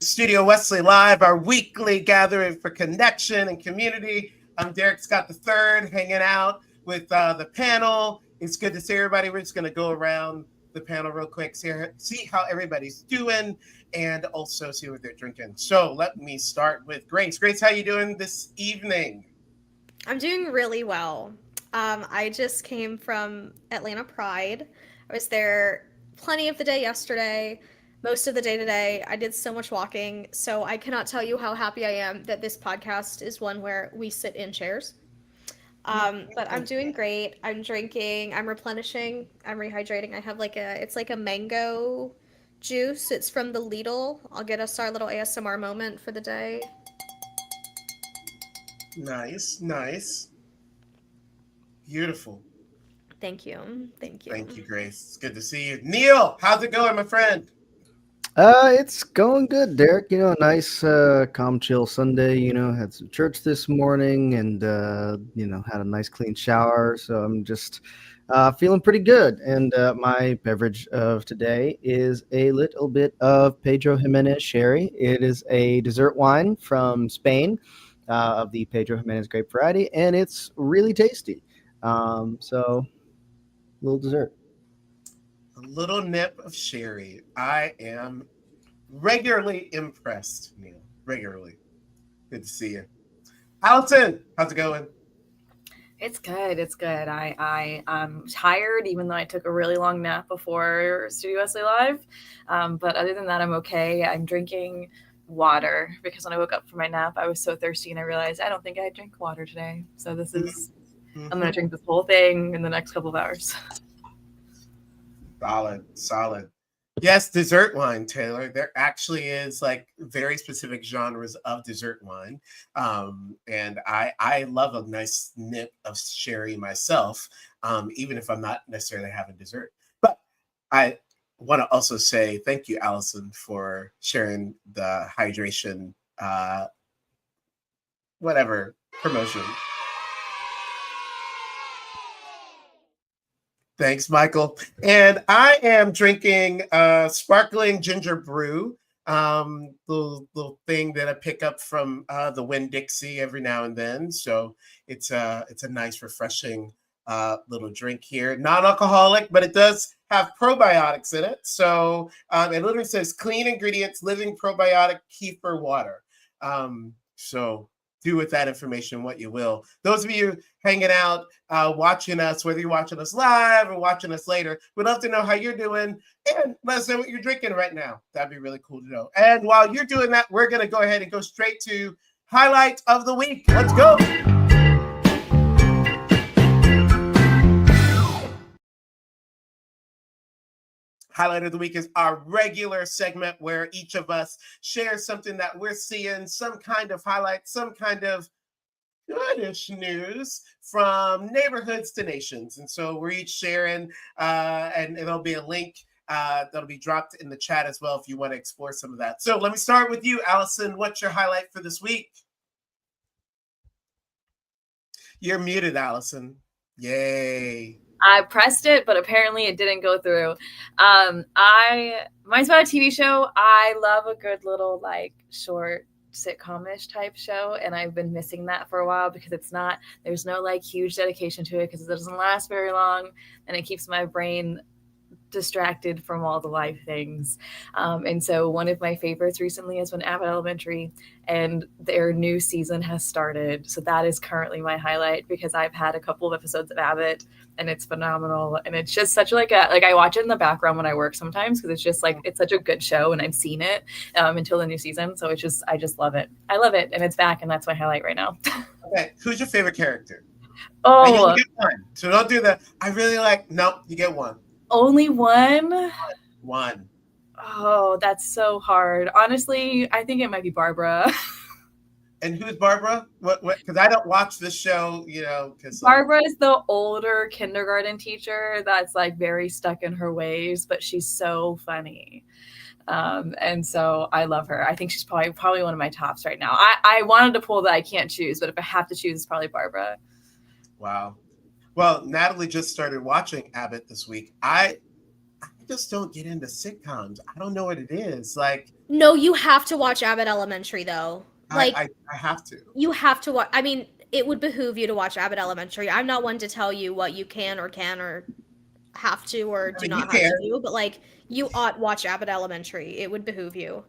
Studio Wesley Live, our weekly gathering for connection and community. I'm Derrick Scott III, hanging out with the panel. It's good to see everybody. We're just going to go around the panel real quick, see how everybody's doing, and also see what they're drinking. So let me start with Grace. Grace, how you doing this evening? I'm doing really well. I just came from Atlanta Pride. I was there plenty of the day yesterday, most of the day today. I did so much walking, so I cannot tell you how happy I am that this podcast is one where we sit in chairs. But I'm doing great. I'm drinking, I'm replenishing, I'm rehydrating. I have it's like a mango juice. It's from the Lidl. I'll get us our little ASMR moment for the day. Nice, nice. Beautiful. Thank you. Thank you. Thank you, Grace. It's good to see you. Neil, how's it going, my friend? It's going good, Derrick. A nice, calm, chill Sunday. Had some church this morning and, had a nice clean shower. So I'm just feeling pretty good. And my beverage of today is a little bit of Pedro Jimenez Sherry. It is a dessert wine from Spain of the Pedro Jimenez grape variety, and it's really tasty. So, little dessert. A little nip of sherry. I am regularly impressed, Neil. Regularly. Good to see you. Allison, how's it going? It's good. It's good. I'm tired, even though I took a really long nap before Studio Wesley Live. But other than that, I'm okay. I'm drinking water because when I woke up from my nap, I was so thirsty and I realized I don't think I drink water today. So this is, I'm going to drink this whole thing in the next couple of hours. Solid. Yes, dessert wine, Taylor. There actually is like very specific genres of dessert wine. And I love a nice nip of sherry myself, even if I'm not necessarily having dessert. But I want to also say thank you, Allison, for sharing the hydration, whatever promotion. Thanks, Michael. And I am drinking sparkling ginger brew, little thing that I pick up from the Winn-Dixie every now and then. So it's a nice, refreshing little drink here. Non-alcoholic, but it does have probiotics in it. So it literally says clean ingredients, living probiotic kefir water. So do with that information what you will. Those of you hanging out, watching us, whether you're watching us live or watching us later, we'd love to know how you're doing and let us know what you're drinking right now. That'd be really cool to know. And while you're doing that, we're going to go ahead and go straight to highlight of the week. Let's go. Highlight of the week is our regular segment where each of us shares something that we're seeing, some kind of highlight, some kind of goodish news from neighborhoods to nations. And so we're each sharing, and there'll be a link that'll be dropped in the chat as well if you want to explore some of that. So let me start with you, Allison. What's your highlight for this week? You're muted, Allison. Yay. I pressed it, but apparently it didn't go through. Mine's about a TV show. I love a good little short sitcom-ish type show, and I've been missing that for a while because there's no huge dedication to it because it doesn't last very long, and it keeps my brain distracted from all the life things. And so one of my favorites recently has been Abbott Elementary, and their new season has started. So that is currently my highlight because I've had a couple of episodes of Abbott and it's phenomenal. And it's just such I watch it in the background when I work sometimes because it's just it's such a good show and I've seen it until the new season. So I just love it. I love it. And it's back, and that's my highlight right now. Okay. Who's your favorite character? Oh, you get one. So don't do that. I really nope, you get one. Only one? One. Oh, that's so hard. Honestly, I think it might be Barbara. And who's Barbara? What? Because I don't watch this show, because Barbara is the older kindergarten teacher that's very stuck in her ways, but she's so funny. And so I love her. I think she's probably one of my tops right now. I wanted to pull that I can't choose, but if I have to choose, it's probably Barbara. Wow. Well, Natalie just started watching Abbott this week. I just don't get into sitcoms. I don't know what it is. Like, No, you have to watch Abbott Elementary though. Like I have to. you have to watch. I mean, it would behoove you to watch Abbott Elementary. I'm not one to tell you what you can or have to or I do mean, you not have can. to do, but like you ought watch Abbott Elementary. It would behoove you.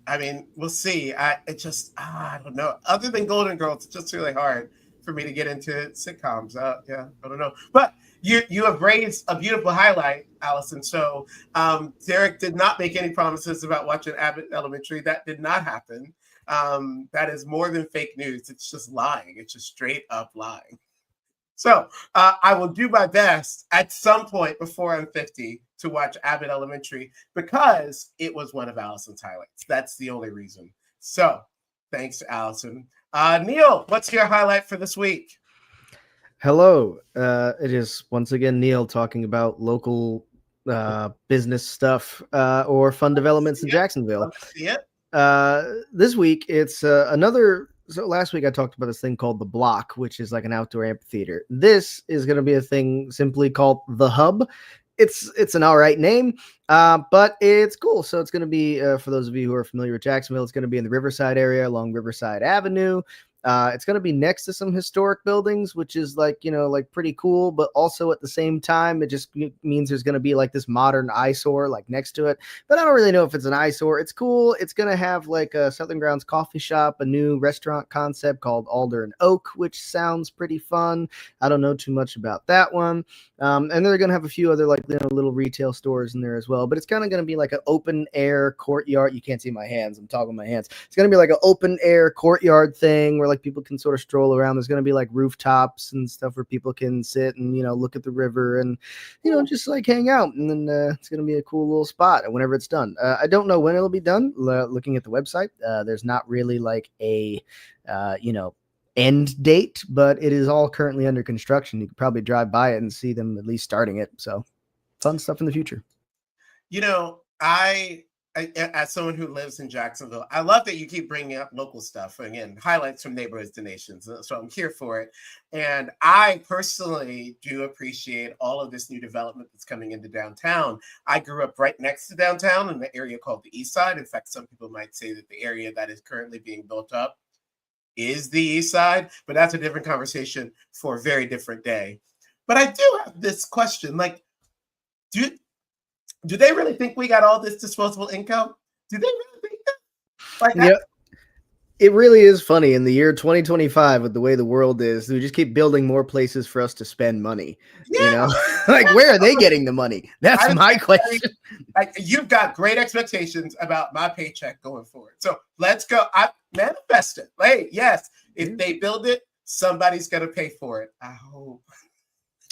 I mean, we'll see. I don't know. Other than Golden Girls, it's just really hard for me to get into sitcoms. Yeah, I don't know. But you have raised a beautiful highlight, Allison. So Derrick did not make any promises about watching Abbott Elementary. That did not happen. That is more than fake news. It's just lying. It's just straight up lying. So I will do my best at some point before I'm 50 to watch Abbott Elementary because it was one of Allison's highlights. That's the only reason. So thanks to Allison. Neil, what's your highlight for this week? Hello. It is once again Neil talking about local business stuff or fun developments in Jacksonville. Love to see it. This week, it's another. So last week I talked about this thing called the Block, which is like an outdoor amphitheater. This is going to be a thing simply called the Hub. It's an all right name, but it's cool. So it's going to be for those of you who are familiar with Jacksonville, it's going to be in the Riverside area along Riverside Avenue. It's going to be next to some historic buildings, which is like pretty cool, but also at the same time, it just means there's going to be like this modern eyesore like next to it. But I don't really know if it's an eyesore. It's cool. It's going to have like a Southern Grounds coffee shop, a new restaurant concept called Alder and Oak, which sounds pretty fun. I don't know too much about that one. And they're going to have a few other like little retail stores in there as well. But it's kind of going to be like an open air courtyard. You can't see my hands. I'm talking with my hands. It's going to be like an open air courtyard thing where like people can sort of stroll around. There's going to be like rooftops and stuff where people can sit and look at the river and just like hang out. And then it's going to be a cool little spot whenever it's done. I don't know when it'll be done. Looking at the website, there's not really like a end date, but it is all currently under construction. You could probably drive by it and see them at least starting it. So fun stuff in the future. I as someone who lives in Jacksonville, I love that you keep bringing up local stuff. Again, highlights from neighborhoods to nations. So I'm here for it. And I personally do appreciate all of this new development that's coming into downtown. I grew up right next to downtown in the area called the East Side. In fact, some people might say that the area that is currently being built up is the East Side, but that's a different conversation for a very different day. But I do have this question, like, do they really think we got all this disposable income? Do they really think that? Like, yeah, it really is funny in the year 2025 with the way the world is. We just keep building more places for us to spend money. Yeah. Like where are they getting the money? That's my question. You've got great expectations about my paycheck going forward. So let's go. I manifest it. Hey, yes, if they build it, somebody's going to pay for it. I hope.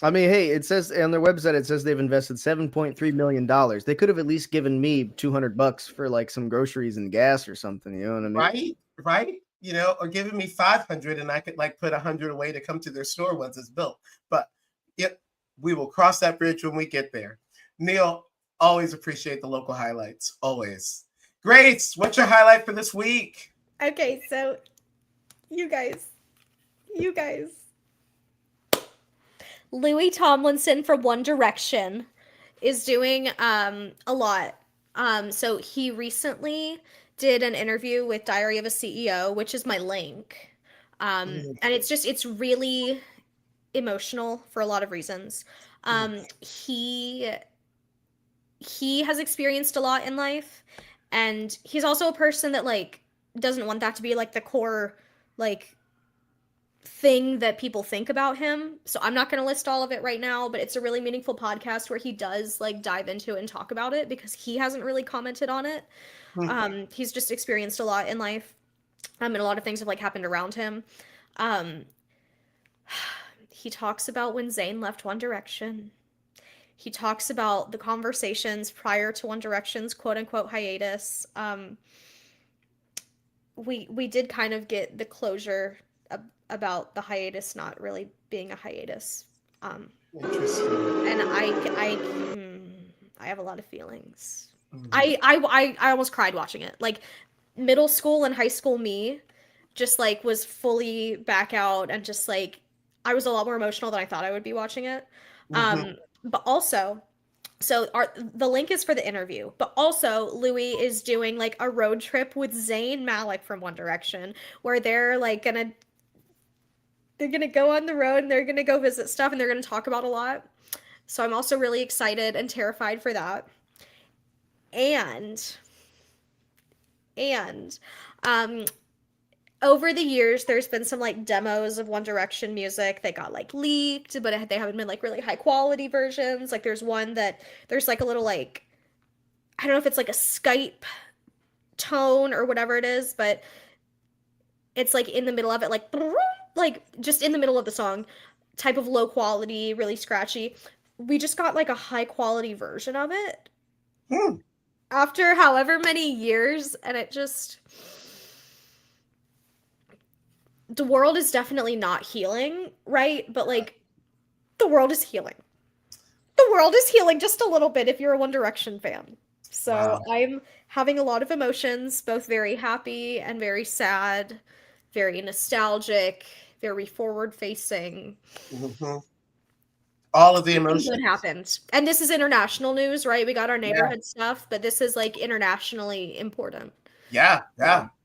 I mean, hey, it says on their website, it says they've invested $7.3 million. They could have at least given me $200 for like some groceries and gas or something. You know what I mean? Right. Or giving me 500 and I could like put 100 away to come to their store once it's built. But we will cross that bridge when we get there. Neil, always appreciate the local highlights. Always. Grace, what's your highlight for this week? Okay, so you guys. Louis Tomlinson from One Direction is doing a lot. So he recently did an interview with Diary of a CEO, which is my link. And it's really emotional for a lot of reasons. He has experienced a lot in life, and he's also a person that like doesn't want that to be like the core like thing that people think about him. So I'm not going to list all of it right now, but it's a really meaningful podcast where he does like dive into it and talk about it because he hasn't really commented on it. He's just experienced a lot in life. And a lot of things have like happened around him. He talks about when Zayn left One Direction. He talks about the conversations prior to One Direction's quote unquote hiatus. We did kind of get the closure about the hiatus not really being a hiatus. Interesting. And I have a lot of feelings. I almost cried watching it. Like middle school and high school me just like was fully back out and just like I was a lot more emotional than I thought I would be watching it. But also So the link is for the interview, but also Louis is doing like a road trip with Zayn Malik from One Direction, where they're like they're gonna go on the road and they're gonna go visit stuff and they're gonna talk about a lot. So I'm also really excited and terrified for that. And and um over the years there's been some like demos of One Direction music that got like leaked, but they haven't been like really high quality versions. Like there's one that there's like a little like I don't know if it's like a Skype tone or whatever it is, but it's like in the middle of it, like just in the middle of the song, type of low quality, really scratchy. We just got like a high quality version of it Hmm. after however many years, and it just the world is definitely not healing, right? But like the world is healing. The world is healing just a little bit if you're a One Direction fan. So Wow. I'm having a lot of emotions, both very happy and very sad, very nostalgic, very forward facing. Hmm. All of the Something emotions. good happened. And this is international news, right? We got our neighborhood stuff, but this is like internationally important. Yeah.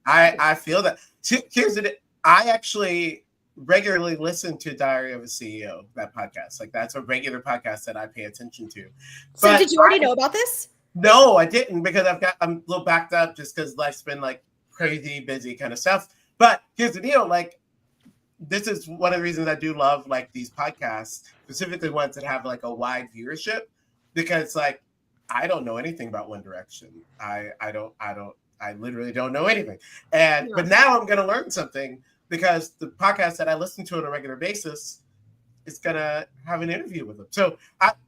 I feel that. Here's it. I actually regularly listen to Diary of a CEO, that podcast. Like that's a regular podcast that I pay attention to. So But did you already know about this? No, I didn't, because I'm a little backed up just because life's been like crazy busy kind of stuff. But here's the deal, like this is one of the reasons I do love like these podcasts, specifically ones that have like a wide viewership, because like I don't know anything about One Direction. I literally don't know anything. And but now I'm gonna learn something, because the podcast that I listen to on a regular basis is gonna have an interview with them. So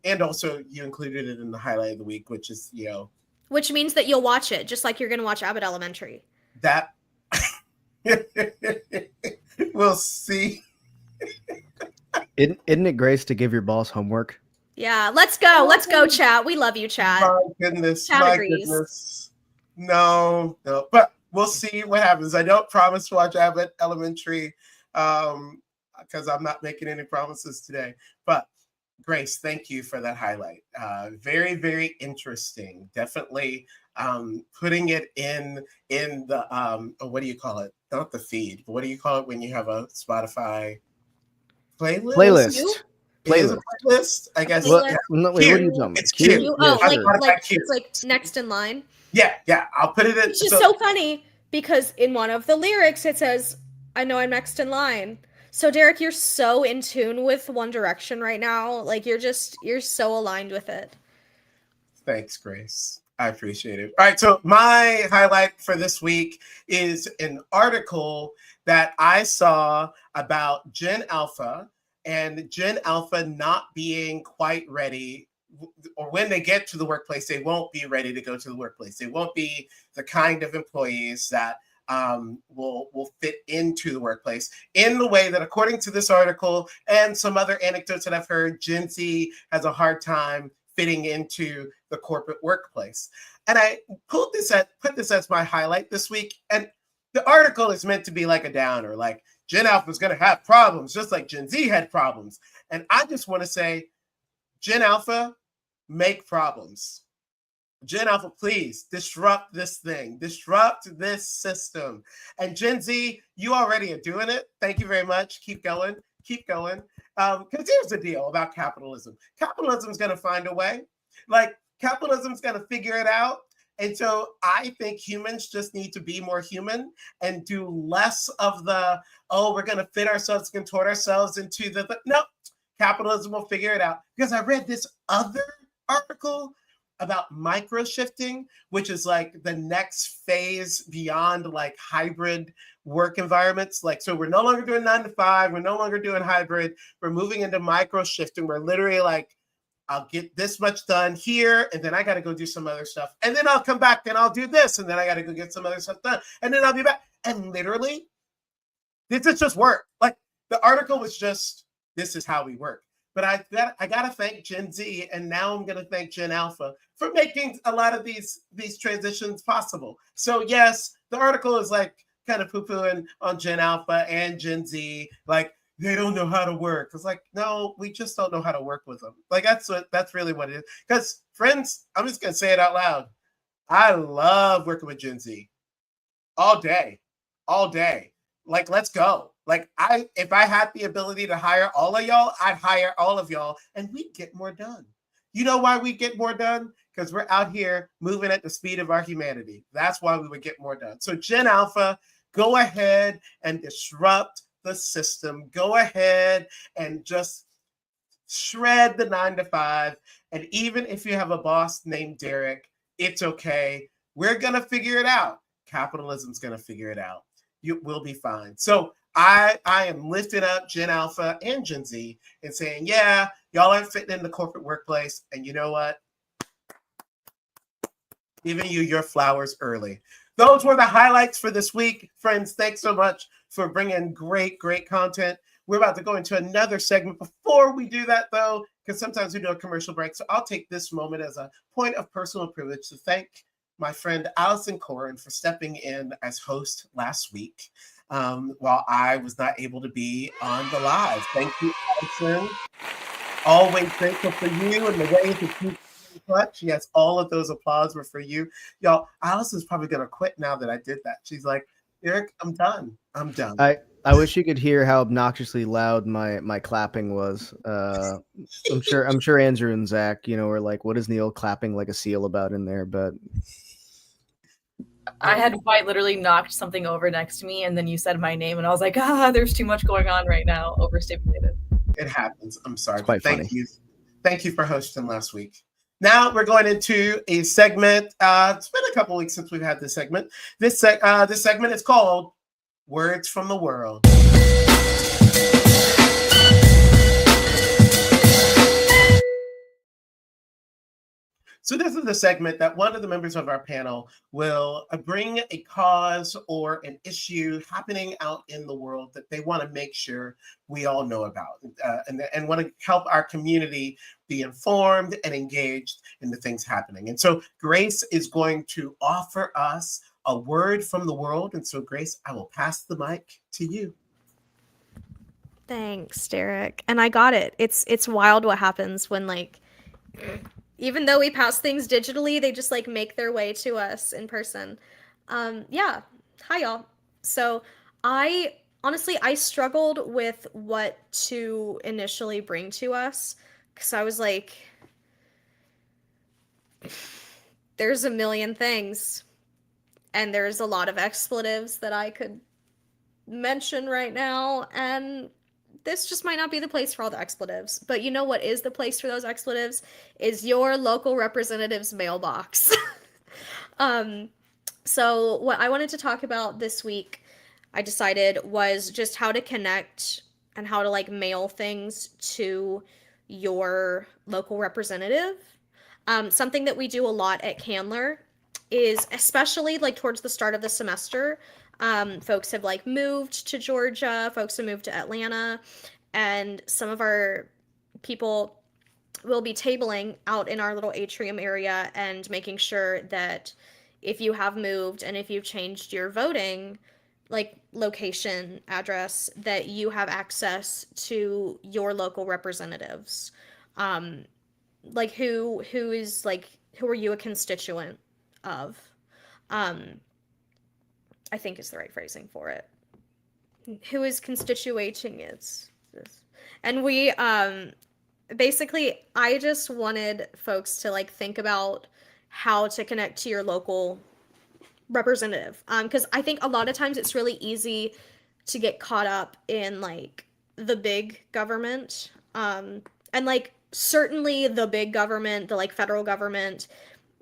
and also you included it in the highlight of the week, which is which means that you'll watch it just like you're gonna watch Abbott Elementary. That we'll see. Isn't it grace to give your boss homework? Yeah, let's go, chat. We love you, chat. My goodness, Chat my agrees. goodness. No, but we'll see what happens. I don't promise to watch Abbott Elementary, because I'm not making any promises today. But Grace, thank you for that highlight. Very, very interesting. Definitely putting it in the what do you call it? Not the feed, but what do you call it when you have a Spotify playlist? Playlist, I guess. Playlist. No, wait, what are you talking about? It's cute. It's like next in line. Yeah. I'll put it in. Which is so funny because in one of the lyrics it says, "I know I'm next in line." So Derrick, you're so in tune with One Direction right now. Like you're so aligned with it. Thanks, Grace. I appreciate it. All right, so my highlight for this week is an article that I saw about Gen Alpha and Gen Alpha not being quite ready, or when they get to the workplace, they won't be ready to go to the workplace. They won't be the kind of employees that will fit into the workplace in the way that, according to this article and some other anecdotes that I've heard, Gen Z has a hard time fitting into the corporate workplace. And I put this as my highlight this week. And the article is meant to be like a downer, like Gen Alpha is going to have problems, just like Gen Z had problems. And I just want to say, Gen Alpha, make problems. Gen Alpha, please disrupt this thing, disrupt this system. And Gen Z, you already are doing it. Thank you very much. Keep going. Because here's the deal about capitalism. Capitalism is going to find a way. Like capitalism is going to figure it out. And so I think humans just need to be more human and do less of the, we're going to fit ourselves, contort ourselves into no, capitalism will figure it out. Because I read this other article about micro shifting, which is like the next phase beyond like hybrid work environments. Like, so we're no longer doing 9 to 5. We're no longer doing hybrid. We're moving into micro shifting. We're literally like, I'll get this much done here, and then I got to go do some other stuff. And then I'll come back and I'll do this, and then I got to go get some other stuff done. And then I'll be back. And literally, this is just work. Like the article was just, this is how we work. But I got to thank Gen Z, and now I'm going to thank Gen Alpha for making a lot of these transitions possible. So yes, the article is like kind of poo-pooing on Gen Alpha and Gen Z. Like, they don't know how to work. It's like, no, we just don't know how to work with them. Like that's really what it is. Because friends, I'm just gonna say it out loud. I love working with Gen Z all day, all day. Like, let's go. Like, if I had the ability to hire all of y'all, I'd hire all of y'all and we'd get more done. You know why we get more done? Because we're out here moving at the speed of our humanity. That's why we would get more done. So Gen Alpha, go ahead and disrupt the system. Go ahead and just shred the 9 to 5. And even if you have a boss named Derrick, it's okay. We're going to figure it out. Capitalism's going to figure it out. You will be fine. So I am lifting up Gen Alpha and Gen Z and saying, yeah, y'all aren't fitting in the corporate workplace. And you know what? Giving you your flowers early. Those were the highlights for this week. Friends, thanks so much for bringing great content. We're about to go into another segment. Before we do that, though, because sometimes we do a commercial break, so I'll take this moment as a point of personal privilege to thank my friend Allison Corin for stepping in as host last week while I was not able to be on the live. Thank you, Allison. Always grateful for you and the way that you clutch. Yes, all of those applause were for you. Y'all, Allison's probably going to quit now that I did that. She's like, Derrick, I'm done. I wish you could hear how obnoxiously loud my clapping was. I'm sure Andrew and Zach, were like, what is Neil clapping like a seal about in there? But I had quite literally knocked something over next to me, and then you said my name, and I was like, there's too much going on right now. Overstimulated. It happens. I'm sorry. It's quite funny. Thank you for hosting last week. Now we're going into a segment. It's been a couple weeks since we've had this segment. This segment is called Words from the World. So this is a segment that one of the members of our panel will bring a cause or an issue happening out in the world that they want to make sure we all know about and want to help our community be informed and engaged in the things happening. And so Grace is going to offer us a word from the world. And so Grace, I will pass the mic to you. Thanks, Derrick. And I got it. It's wild what happens when even though we pass things digitally, they just make their way to us in person. Yeah. Hi, y'all. So I struggled with what to initially bring to us because I was like, there's a million things and there's a lot of expletives that I could mention right now, and this just might not be the place for all the expletives. But you know what is the place for those expletives? Is your local representative's mailbox. So what I wanted to talk about this week, I decided, was just how to connect and how to mail things to your local representative. Something that we do a lot at Candler is, especially towards the start of the semester, folks have moved to Georgia, folks have moved to Atlanta, and some of our people will be tabling out in our little atrium area and making sure that if you have moved and if you've changed your voting location address, that you have access to your local representatives. Who are you a constituent of? I think is the right phrasing for it. Who is constituting it? And we, basically, I just wanted folks to think about how to connect to your local representative. Because I think a lot of times it's really easy to get caught up in the big government. And certainly the big government, the federal government,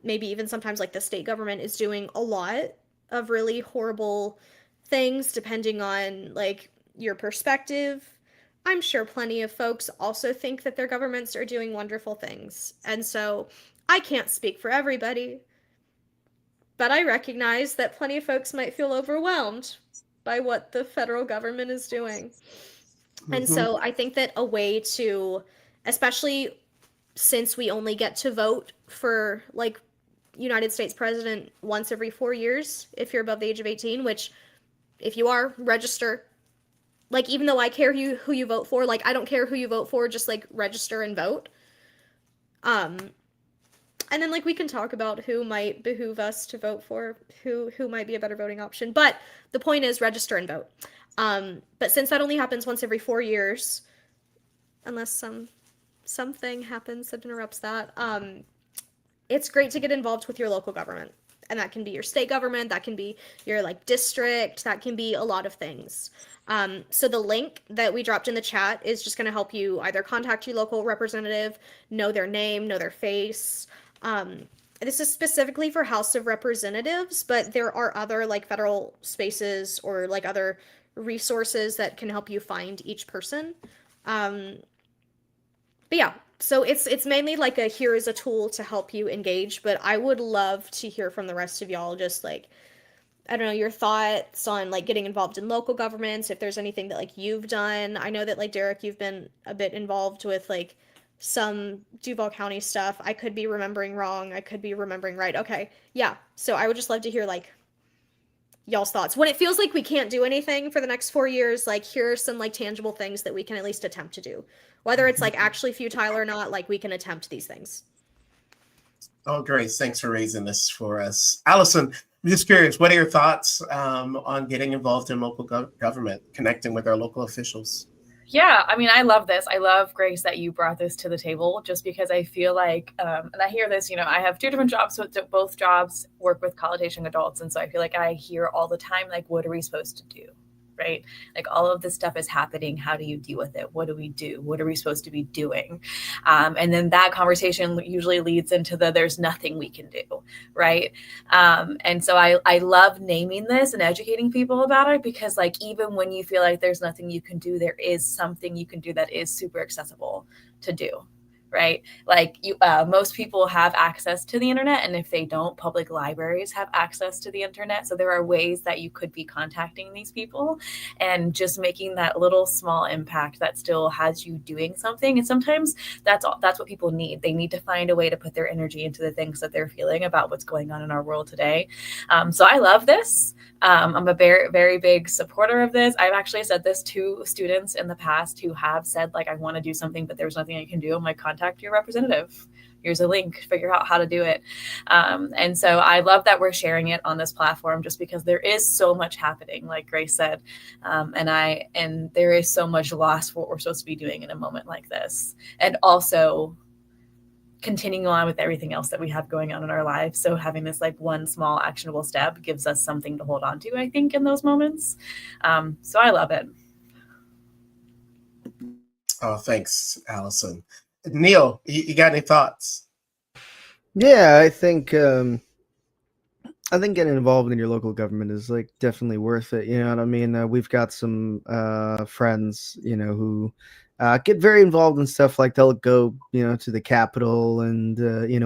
maybe even sometimes the state government is doing a lot of really horrible things depending on your perspective. I'm sure plenty of folks also think that their governments are doing wonderful things. And so I can't speak for everybody, but I recognize that plenty of folks might feel overwhelmed by what the federal government is doing. Mm-hmm. And so I think that a way to, especially since we only get to vote for United States president once every 4 years if you're above the age of 18, which if you are, register. Like, even though I care who you vote for, like, I don't care who you vote for, just like register and vote. Um, and then like we can talk about who might behoove us to vote for, who might be a better voting option. But the point is register and vote. But since that only happens once every 4 years, unless something happens that interrupts that, it's great to get involved with your local government. And that can be your state government, that can be your like district, that can be a lot of things. So the link that we dropped in the chat is just going to help you either contact your local representative, know their name, know their face. This is specifically for House of Representatives, but there are other like federal spaces or like other resources that can help you find each person. But yeah, so it's mainly like a here is a tool to help you engage, but I would love to hear from the rest of y'all, just like, I don't know, your thoughts on like getting involved in local governments, if there's anything that like you've done. I know that like Derrick, you've been a bit involved with like some Duval County stuff. I could be remembering wrong. I could be remembering right. Okay. Yeah. So I would just love to hear like y'all's thoughts. When it feels like we can't do anything for the next 4 years, like here are some like tangible things that we can at least attempt to do. Whether it's like actually futile or not, like we can attempt these things. Oh, Grace, thanks for raising this for us. Allison, I'm just curious, what are your thoughts on getting involved in local government, connecting with our local officials? Yeah, I mean, I love this. I love, Grace, that you brought this to the table, just because I feel like, and I hear this, I have 2 different jobs, so both jobs work with college-aging adults. And so I feel like I hear all the time, like, what are we supposed to do? Right? Like all of this stuff is happening. How do you deal with it? What do we do? What are we supposed to be doing? And then that conversation usually leads into there's nothing we can do. Right. And so I love naming this and educating people about it, because like, even when you feel like there's nothing you can do, there is something you can do that is super accessible to do. Right? Like most people have access to the internet, and if they don't, public libraries have access to the internet. So there are ways that you could be contacting these people and just making that little small impact that still has you doing something. And sometimes that's what people need. They need to find a way to put their energy into the things that they're feeling about what's going on in our world today. So I love this. I'm a very, very big supporter of this. I've actually said this to students in the past who have said, like, I want to do something, but there's nothing I can do. I'm like, contact your representative. Here's a link, figure out how to do it. And so I love that we're sharing it on this platform, just because there is so much happening, like Grace said. And there is so much lost for what we're supposed to be doing in a moment like this. And also continuing on with everything else that we have going on in our lives. So having this like one small actionable step gives us something to hold on to, I think, in those moments. So I love it. Oh, thanks, Allison. Neil, you got any thoughts? Yeah, I think getting involved in your local government is like definitely worth it. You know what I mean? We've got some friends, who get very involved in stuff, like they'll go, to the Capitol, and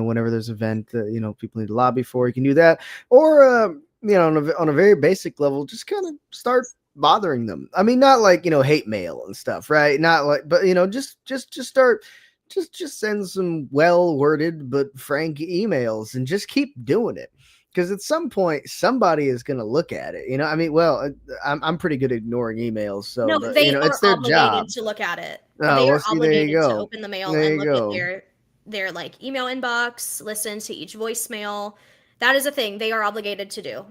whenever there's an event that people need to lobby for, you can do that. Or on a very basic level, just kind of start bothering them. I mean, not like hate mail and stuff, right? Not like, but just start. Just send some well-worded but frank emails and just keep doing it, because at some point somebody is going to look at it. I mean, well, I'm pretty good at ignoring emails, so No, but, they are it's their obligated job to look at it. Oh, They well, are see, there you obligated to go. open the mail There and you look go. at their like email inbox, listen to each voicemail. That is a thing they are obligated to do.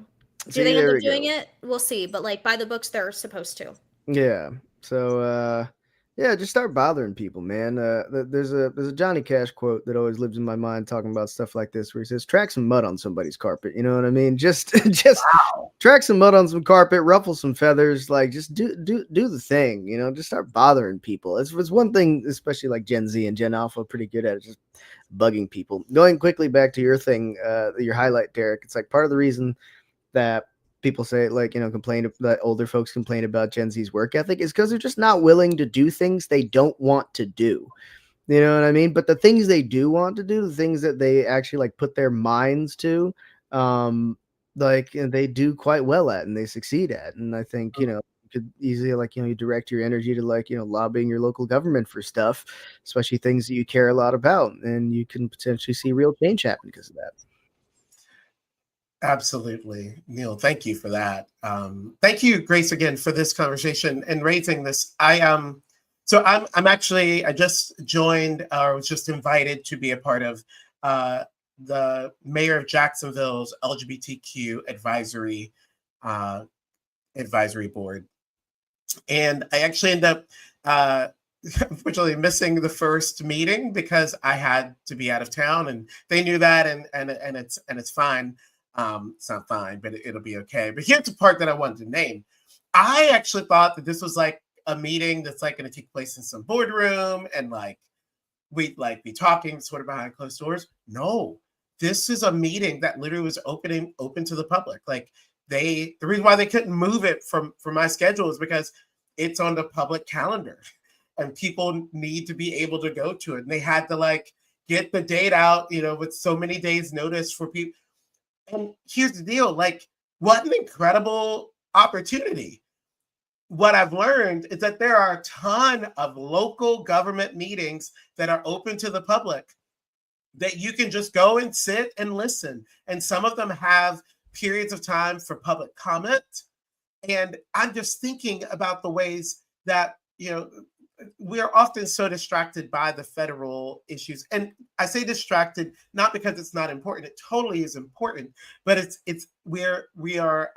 Do See, they end there up we doing go. it? We'll see. But like by the books, they're supposed to. Yeah. So yeah, just start bothering people, man. There's a Johnny Cash quote that always lives in my mind, talking about stuff like this, where he says, "Track some mud on somebody's carpet." You know what I mean? Just Wow. track some mud on some carpet, ruffle some feathers, like just do the thing. Just start bothering people. It's one thing, especially like Gen Z and Gen Alpha, pretty good at it, just bugging people. Going quickly back to your thing, your highlight, Derrick. It's like part of the reason that people say, like, complain that older folks complain about Gen Z's work ethic is because they're just not willing to do things they don't want to do. You know what I mean? But the things they do want to do, the things that they actually like put their minds to, they do quite well at and they succeed at. And I think, you could easily you direct your energy to lobbying your local government for stuff, especially things that you care a lot about, and you can potentially see real change happen because of that. Absolutely, Neil. Thank you for that. Thank you, Grace, again for this conversation and raising this. I'm actually I just joined or was just invited to be a part of uh, the mayor of Jacksonville's LGBTQ uh, advisory board, and I actually end up uh, unfortunately missing the first meeting because I had to be out of town, and they knew that, and it's fine. It's not fine, but it'll be okay. But here's the part that I wanted to name. I actually thought that this was like a meeting that's like going to take place in some boardroom, and like we'd like be talking sort of behind closed doors. No, this is a meeting that literally was open to the public. Like the reason why they couldn't move it from my schedule is because it's on the public calendar and people need to be able to go to it. And they had to like get the date out, with so many days notice for people. And here's the deal, like what an incredible opportunity. What I've learned is that there are a ton of local government meetings that are open to the public that you can just go and sit and listen. And some of them have periods of time for public comment. And I'm just thinking about the ways that, we are often so distracted by the federal issues. And I say distracted, not because it's not important. It totally is important, but it's where we are,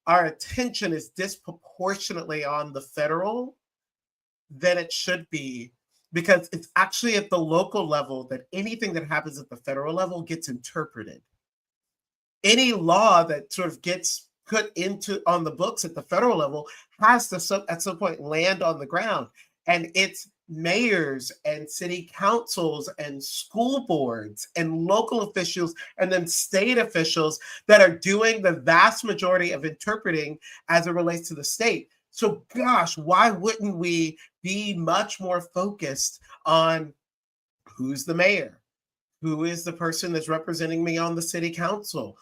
our attention is disproportionately on the federal than it should be, because it's actually at the local level that anything that happens at the federal level gets interpreted. Any law that sort of gets put into on the books at the federal level has to at some point land on the ground. And it's mayors and city councils and school boards and local officials and then state officials that are doing the vast majority of interpreting as it relates to the state. So gosh, why wouldn't we be much more focused on who's the mayor? Who is the person that's representing me on the city council?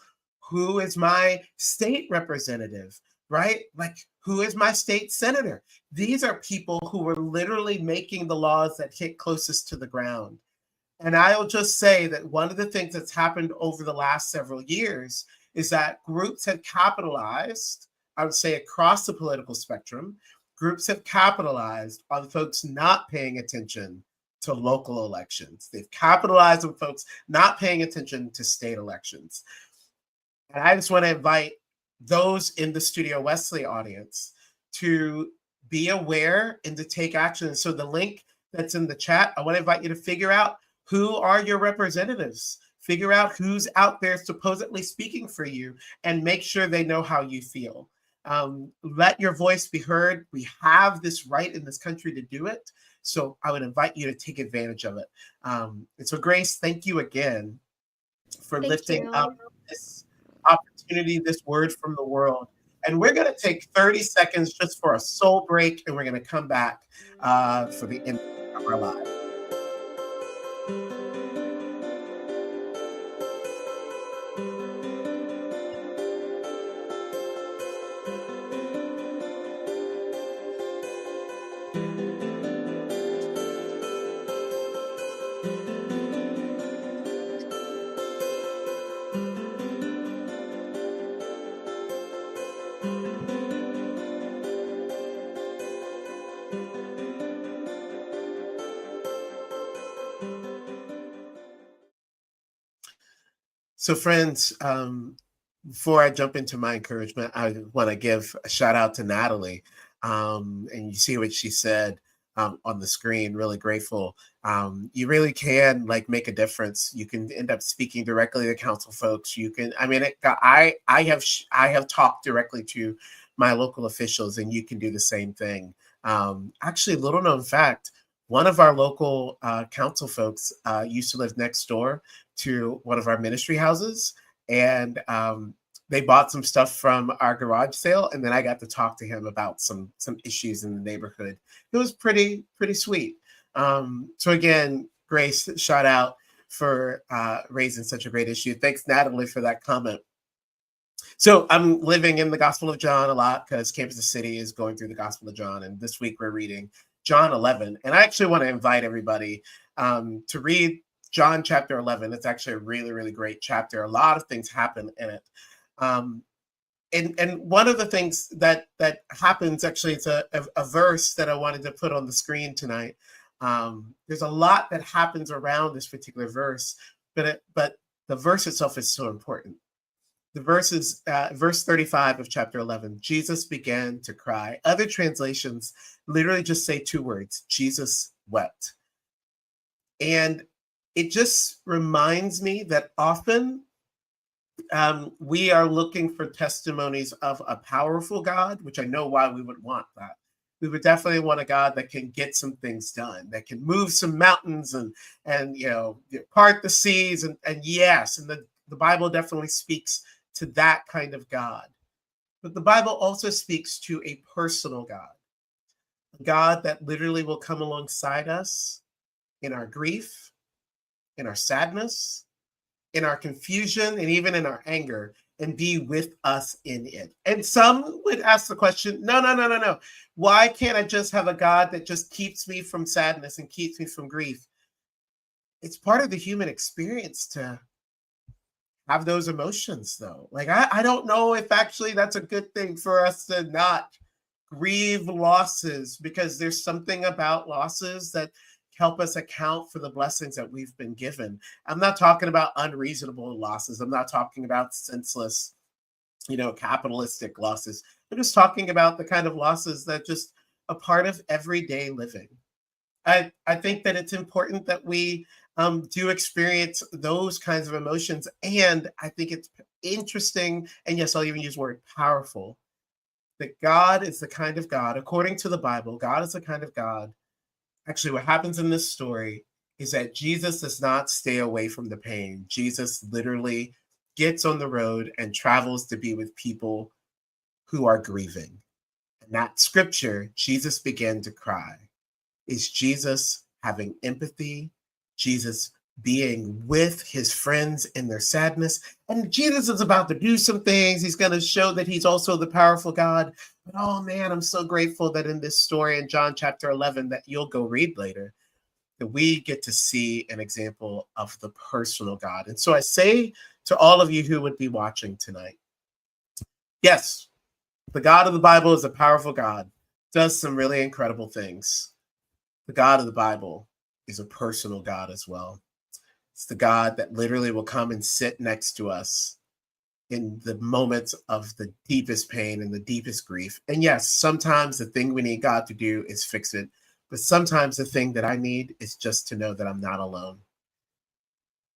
Who is my state representative, right? Like, who is my state senator? These are people who are literally making the laws that hit closest to the ground. And I'll just say that one of the things that's happened over the last several years is that groups have capitalized, I would say across the political spectrum, groups have capitalized on folks not paying attention to local elections. They've capitalized on folks not paying attention to state elections. And I just want to invite those in the Studio Wesley audience to be aware and to take action. So the link that's in the chat, I want to invite you to figure out who are your representatives. Figure out who's out there supposedly speaking for you and make sure they know how you feel. Let your voice be heard. We have this right in this country to do it. So I would invite you to take advantage of it. And so Grace, thank you again for lifting up this opportunity, this word from the world. And we're going to take 30 seconds just for a soul break, and we're going to come back for the end of our live. So friends, before I jump into my encouragement, I want to give a shout out to Natalie. And you see what she said on the screen, really grateful. You really can like make a difference. You can end up speaking directly to council folks. You can, I have talked directly to my local officials, and you can do the same thing. Actually, little known fact, one of our local council folks used to live next door to one of our ministry houses, and they bought some stuff from our garage sale, and then I got to talk to him about some issues in the neighborhood. It was pretty sweet. So again, Grace, shout out for raising such a great issue. Thanks, Natalie, for that comment. So I'm living in the Gospel of John a lot because Campus of City is going through the Gospel of John, and this week we're reading John 11. And I actually want to invite everybody to read John chapter 11. It's actually a really, really great chapter. A lot of things happen in it. And one of the things that happens, actually, it's a verse that I wanted to put on the screen tonight. There's a lot that happens around this particular verse, but the verse itself is so important. The verse is verse 35 of chapter 11. Jesus began to cry. Other translations literally just say two words: Jesus wept. And it just reminds me that often we are looking for testimonies of a powerful God, which I know why we would want that. We would definitely want a God that can get some things done, that can move some mountains and part the seas, and yes, and the Bible definitely speaks to that kind of God. But the Bible also speaks to a personal God, a God that literally will come alongside us in our grief, in our sadness, in our confusion, and even in our anger, and be with us in it. And some would ask the question, no. Why can't I just have a God that just keeps me from sadness and keeps me from grief? It's part of the human experience to have those emotions, though. Like, I don't know if actually that's a good thing for us to not grieve losses, because there's something about losses that help us account for the blessings that we've been given. I'm not talking about unreasonable losses. I'm not talking about senseless, capitalistic losses. I'm just talking about the kind of losses that just a part of everyday living. I think that it's important that we do experience those kinds of emotions. And I think it's interesting, and yes, I'll even use the word powerful, that God is the kind of God, according to the Bible, God is the kind of God. Actually, what happens in this story is that Jesus does not stay away from the pain. Jesus literally gets on the road and travels to be with people who are grieving. And that scripture, Jesus began to cry, is Jesus having empathy, Jesus being with his friends in their sadness. And Jesus is about to do some things. He's going to show that he's also the powerful God. But oh man, I'm so grateful that in this story in John chapter 11 that you'll go read later, that we get to see an example of the personal God. And so I say to all of you who would be watching tonight, yes, the God of the Bible is a powerful God, does some really incredible things. The God of the Bible is a personal God as well. It's the God that literally will come and sit next to us in the moments of the deepest pain and the deepest grief. And yes, sometimes the thing we need God to do is fix it. But sometimes the thing that I need is just to know that I'm not alone.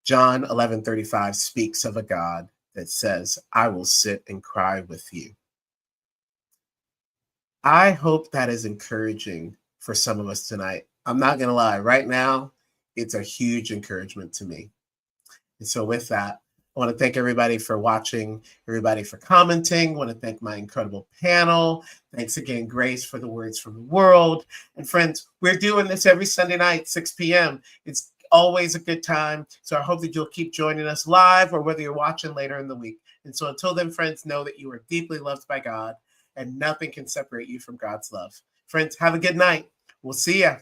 John 11:35 speaks of a God that says, I will sit and cry with you. I hope that is encouraging for some of us tonight. I'm not going to lie. Right now, it's a huge encouragement to me. And so with that, I want to thank everybody for watching, everybody for commenting. I want to thank my incredible panel. Thanks again, Grace, for the words from the world. And friends, we're doing this every Sunday night, 6 p.m. It's always a good time. So I hope that you'll keep joining us live or whether you're watching later in the week. And so until then, friends, know that you are deeply loved by God and nothing can separate you from God's love. Friends, have a good night. We'll see ya.